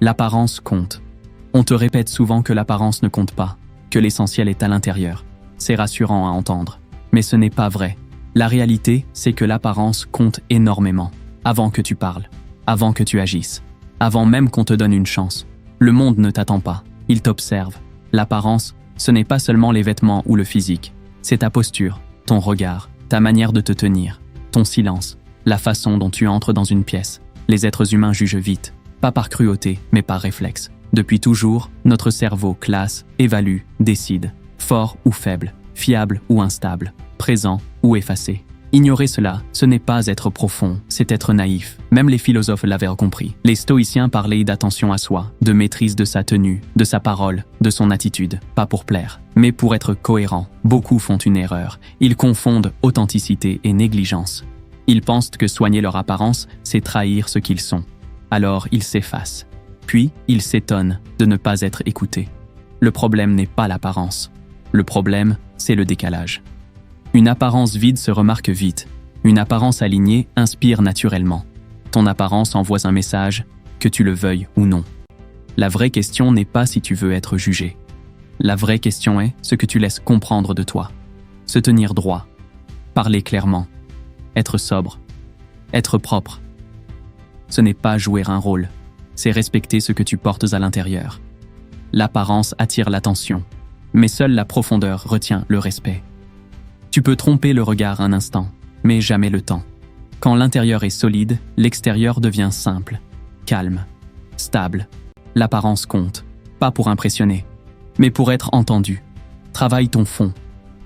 L'apparence compte. On te répète souvent que l'apparence ne compte pas, que l'essentiel est à l'intérieur. C'est rassurant à entendre, mais ce n'est pas vrai. La réalité, c'est que l'apparence compte énormément. Avant que tu parles, avant que tu agisses, avant même qu'on te donne une chance. Le monde ne t'attend pas, il t'observe. L'apparence, ce n'est pas seulement les vêtements ou le physique. C'est ta posture, ton regard, ta manière de te tenir, ton silence, la façon dont tu entres dans une pièce. Les êtres humains jugent vite, pas par cruauté, mais par réflexe. Depuis toujours, notre cerveau classe, évalue, décide, fort ou faible, fiable ou instable, présent ou effacé. Ignorer cela, ce n'est pas être profond, c'est être naïf. Même les philosophes l'avaient compris. Les stoïciens parlaient d'attention à soi, de maîtrise de sa tenue, de sa parole, de son attitude, pas pour plaire, mais pour être cohérent. Beaucoup font une erreur, ils confondent authenticité et négligence. Ils pensent que soigner leur apparence, c'est trahir ce qu'ils sont. Alors ils s'effacent. Puis, ils s'étonnent de ne pas être écoutés. Le problème n'est pas l'apparence. Le problème, c'est le décalage. Une apparence vide se remarque vite. Une apparence alignée inspire naturellement. Ton apparence envoie un message, que tu le veuilles ou non. La vraie question n'est pas si tu veux être jugé. La vraie question est ce que tu laisses comprendre de toi. Se tenir droit, parler clairement, être sobre, être propre. Ce n'est pas jouer un rôle, c'est respecter ce que tu portes à l'intérieur. L'apparence attire l'attention, mais seule la profondeur retient le respect. Tu peux tromper le regard un instant, mais jamais le temps. Quand l'intérieur est solide, l'extérieur devient simple, calme, stable. L'apparence compte, pas pour impressionner, mais pour être entendu. Travaille ton fond,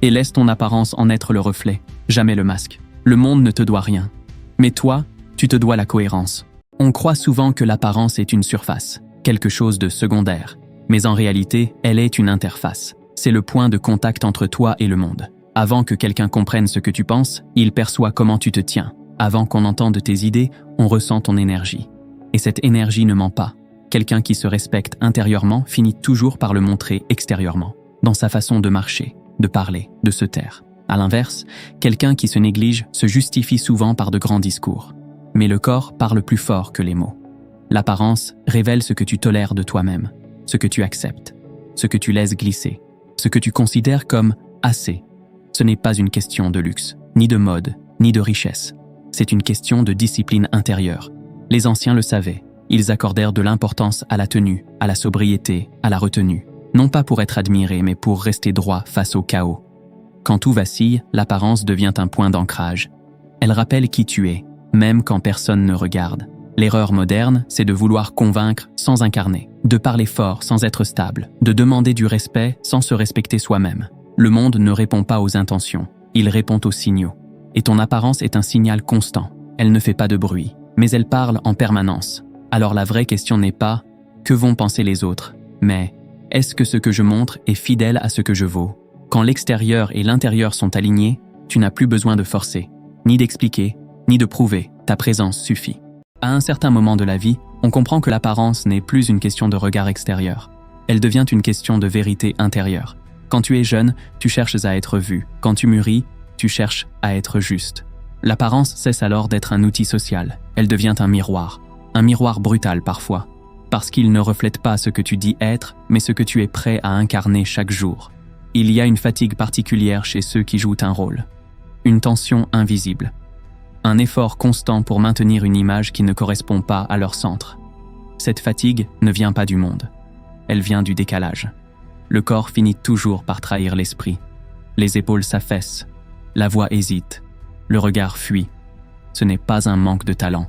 et laisse ton apparence en être le reflet, jamais le masque. Le monde ne te doit rien, mais toi, tu te dois la cohérence. On croit souvent que l'apparence est une surface, quelque chose de secondaire, mais en réalité, elle est une interface. C'est le point de contact entre toi et le monde. Avant que quelqu'un comprenne ce que tu penses, il perçoit comment tu te tiens. Avant qu'on entende tes idées, on ressent ton énergie. Et cette énergie ne ment pas. Quelqu'un qui se respecte intérieurement finit toujours par le montrer extérieurement, dans sa façon de marcher, de parler, de se taire. À l'inverse, quelqu'un qui se néglige se justifie souvent par de grands discours. Mais le corps parle plus fort que les mots. L'apparence révèle ce que tu tolères de toi-même, ce que tu acceptes, ce que tu laisses glisser, ce que tu considères comme assez. Ce n'est pas une question de luxe, ni de mode, ni de richesse. C'est une question de discipline intérieure. Les anciens le savaient. Ils accordèrent de l'importance à la tenue, à la sobriété, à la retenue. Non pas pour être admirés, mais pour rester droit face au chaos. Quand tout vacille, l'apparence devient un point d'ancrage. Elle rappelle qui tu es, même quand personne ne regarde. L'erreur moderne, c'est de vouloir convaincre sans incarner, de parler fort sans être stable, de demander du respect sans se respecter soi-même. Le monde ne répond pas aux intentions, il répond aux signaux. Et ton apparence est un signal constant. Elle ne fait pas de bruit, mais elle parle en permanence. Alors la vraie question n'est pas « que vont penser les autres ?» mais « est-ce que ce que je montre est fidèle à ce que je vaux ?» Quand l'extérieur et l'intérieur sont alignés, tu n'as plus besoin de forcer, ni d'expliquer, ni de prouver, ta présence suffit. À un certain moment de la vie, on comprend que l'apparence n'est plus une question de regard extérieur. Elle devient une question de vérité intérieure. Quand tu es jeune, tu cherches à être vu. Quand tu mûris, tu cherches à être juste. L'apparence cesse alors d'être un outil social. Elle devient un miroir brutal parfois, parce qu'il ne reflète pas ce que tu dis être, mais ce que tu es prêt à incarner chaque jour. Il y a une fatigue particulière chez ceux qui jouent un rôle, une tension invisible, un effort constant pour maintenir une image qui ne correspond pas à leur centre. Cette fatigue ne vient pas du monde, elle vient du décalage. Le corps finit toujours par trahir l'esprit. Les épaules s'affaissent, la voix hésite, le regard fuit. Ce n'est pas un manque de talent,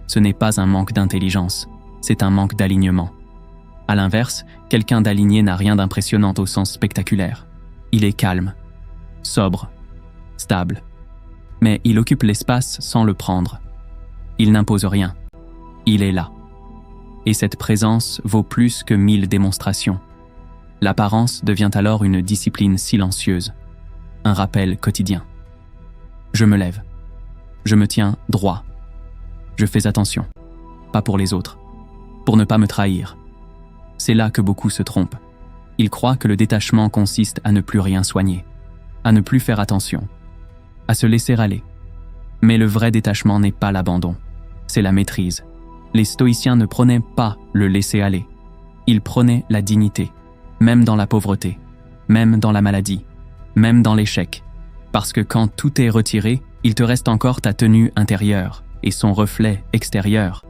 ce n'est pas un manque d'intelligence, c'est un manque d'alignement. À l'inverse, quelqu'un d'aligné n'a rien d'impressionnant au sens spectaculaire. Il est calme, sobre, stable, mais il occupe l'espace sans le prendre. Il n'impose rien, il est là. Et cette présence vaut plus que 1000 démonstrations. L'apparence devient alors une discipline silencieuse, un rappel quotidien. Je me lève, je me tiens droit, je fais attention, pas pour les autres, pour ne pas me trahir. C'est là que beaucoup se trompent. Ils croient que le détachement consiste à ne plus rien soigner, à ne plus faire attention, à se laisser aller. Mais le vrai détachement n'est pas l'abandon, c'est la maîtrise, Les stoïciens ne prenaient pas le laisser-aller. Ils prenaient la dignité, même dans la pauvreté, même dans la maladie, même dans l'échec. Parce que quand tout est retiré, il te reste encore ta tenue intérieure et son reflet extérieur.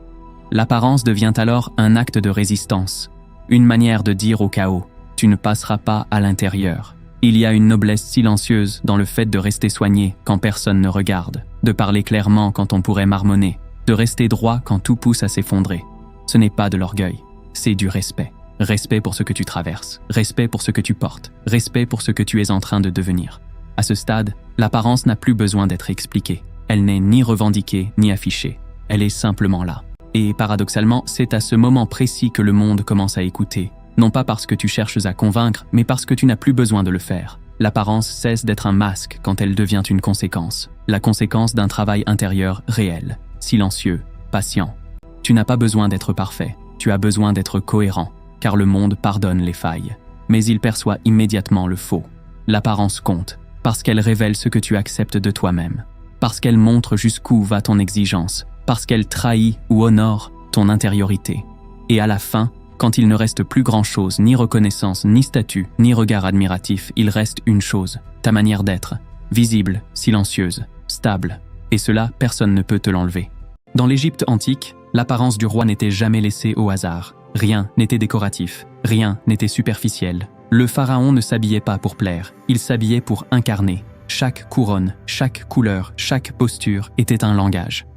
L'apparence devient alors un acte de résistance, une manière de dire au chaos « tu ne passeras pas à l'intérieur ». Il y a une noblesse silencieuse dans le fait de rester soigné quand personne ne regarde, de parler clairement quand on pourrait marmonner, de rester droit quand tout pousse à s'effondrer. Ce n'est pas de l'orgueil, c'est du respect. Respect pour ce que tu traverses, respect pour ce que tu portes, respect pour ce que tu es en train de devenir. À ce stade, l'apparence n'a plus besoin d'être expliquée. Elle n'est ni revendiquée ni affichée. Elle est simplement là. Et paradoxalement, c'est à ce moment précis que le monde commence à écouter. Non pas parce que tu cherches à convaincre, mais parce que tu n'as plus besoin de le faire. L'apparence cesse d'être un masque quand elle devient une conséquence. La conséquence d'un travail intérieur réel, silencieux, patient. Tu n'as pas besoin d'être parfait, tu as besoin d'être cohérent, car le monde pardonne les failles. Mais il perçoit immédiatement le faux. L'apparence compte, parce qu'elle révèle ce que tu acceptes de toi-même, parce qu'elle montre jusqu'où va ton exigence, parce qu'elle trahit ou honore ton intériorité. Et à la fin, quand il ne reste plus grand-chose, ni reconnaissance, ni statut, ni regard admiratif, il reste une chose, ta manière d'être, visible, silencieuse, stable, et cela, personne ne peut te l'enlever. Dans l'Égypte antique, l'apparence du roi n'était jamais laissée au hasard. Rien n'était décoratif, rien n'était superficiel. Le pharaon ne s'habillait pas pour plaire, il s'habillait pour incarner. Chaque couronne, chaque couleur, chaque posture était un langage.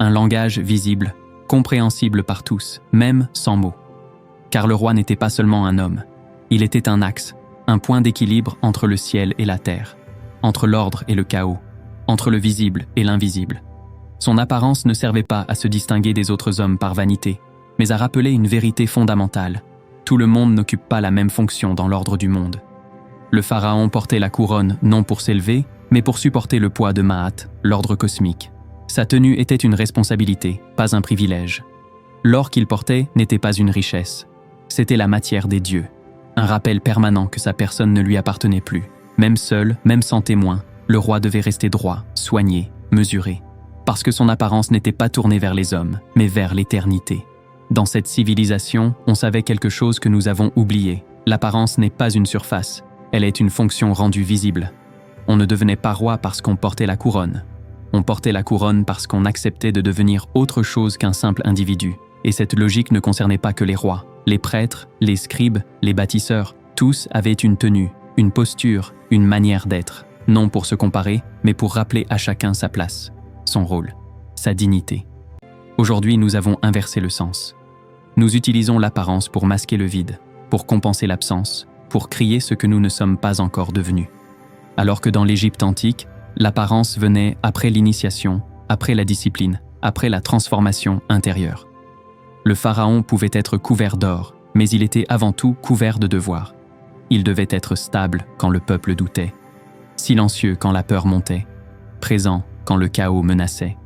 Un langage visible, compréhensible par tous, même sans mots. Car le roi n'était pas seulement un homme, il était un axe, un point d'équilibre entre le ciel et la terre, entre l'ordre et le chaos, entre le visible et l'invisible. Son apparence ne servait pas à se distinguer des autres hommes par vanité, mais à rappeler une vérité fondamentale. Tout le monde n'occupe pas la même fonction dans l'ordre du monde. Le pharaon portait la couronne non pour s'élever, mais pour supporter le poids de Maat, l'ordre cosmique. Sa tenue était une responsabilité, pas un privilège. L'or qu'il portait n'était pas une richesse. C'était la matière des dieux, un rappel permanent que sa personne ne lui appartenait plus. Même seul, même sans témoin, le roi devait rester droit, soigné, mesuré, parce que son apparence n'était pas tournée vers les hommes, mais vers l'éternité. Dans cette civilisation, on savait quelque chose que nous avons oublié. L'apparence n'est pas une surface, elle est une fonction rendue visible. On ne devenait pas roi parce qu'on portait la couronne. On portait la couronne parce qu'on acceptait de devenir autre chose qu'un simple individu. Et cette logique ne concernait pas que les rois. Les prêtres, les scribes, les bâtisseurs, tous avaient une tenue, une posture, une manière d'être. Non pour se comparer, mais pour rappeler à chacun sa place, son rôle, sa dignité. Aujourd'hui, nous avons inversé le sens. Nous utilisons l'apparence pour masquer le vide, pour compenser l'absence, pour crier ce que nous ne sommes pas encore devenus. Alors que dans l'Égypte antique, l'apparence venait après l'initiation, après la discipline, après la transformation intérieure. Le pharaon pouvait être couvert d'or, mais il était avant tout couvert de devoirs. Il devait être stable quand le peuple doutait, silencieux quand la peur montait, présent quand le chaos menaçait.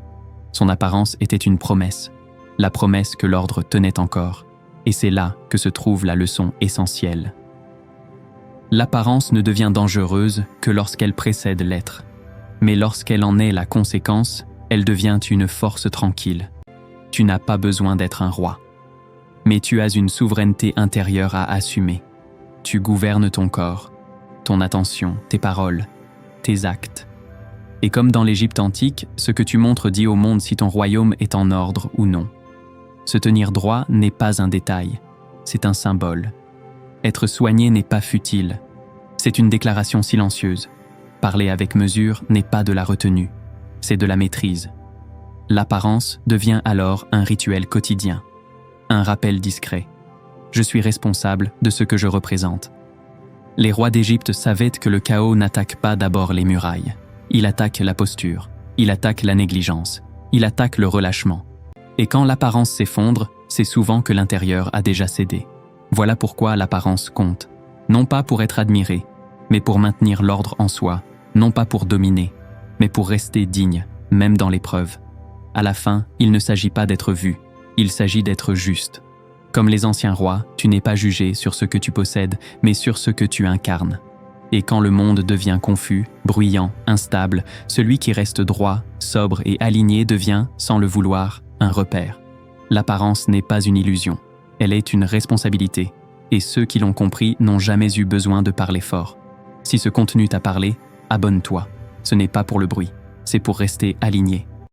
Son apparence était une promesse, la promesse que l'ordre tenait encore, et c'est là que se trouve la leçon essentielle. L'apparence ne devient dangereuse que lorsqu'elle précède l'être, mais lorsqu'elle en est la conséquence, elle devient une force tranquille. Tu n'as pas besoin d'être un roi, mais tu as une souveraineté intérieure à assumer. Tu gouvernes ton corps, ton attention, tes paroles, tes actes. Et comme dans l'Égypte antique, ce que tu montres dit au monde si ton royaume est en ordre ou non. Se tenir droit n'est pas un détail, c'est un symbole. Être soigné n'est pas futile, c'est une déclaration silencieuse. Parler avec mesure n'est pas de la retenue, c'est de la maîtrise. L'apparence devient alors un rituel quotidien, un rappel discret. Je suis responsable de ce que je représente. Les rois d'Égypte savaient que le chaos n'attaque pas d'abord les murailles. Il attaque la posture, il attaque la négligence, il attaque le relâchement. Et quand l'apparence s'effondre, c'est souvent que l'intérieur a déjà cédé. Voilà pourquoi l'apparence compte, non pas pour être admiré, mais pour maintenir l'ordre en soi, non pas pour dominer, mais pour rester digne, même dans l'épreuve. À la fin, il ne s'agit pas d'être vu, il s'agit d'être juste. Comme les anciens rois, tu n'es pas jugé sur ce que tu possèdes, mais sur ce que tu incarnes. Et quand le monde devient confus, bruyant, instable, celui qui reste droit, sobre et aligné devient, sans le vouloir, un repère. L'apparence n'est pas une illusion, elle est une responsabilité, et ceux qui l'ont compris n'ont jamais eu besoin de parler fort. Si ce contenu t'a parlé, abonne-toi. Ce n'est pas pour le bruit, c'est pour rester aligné.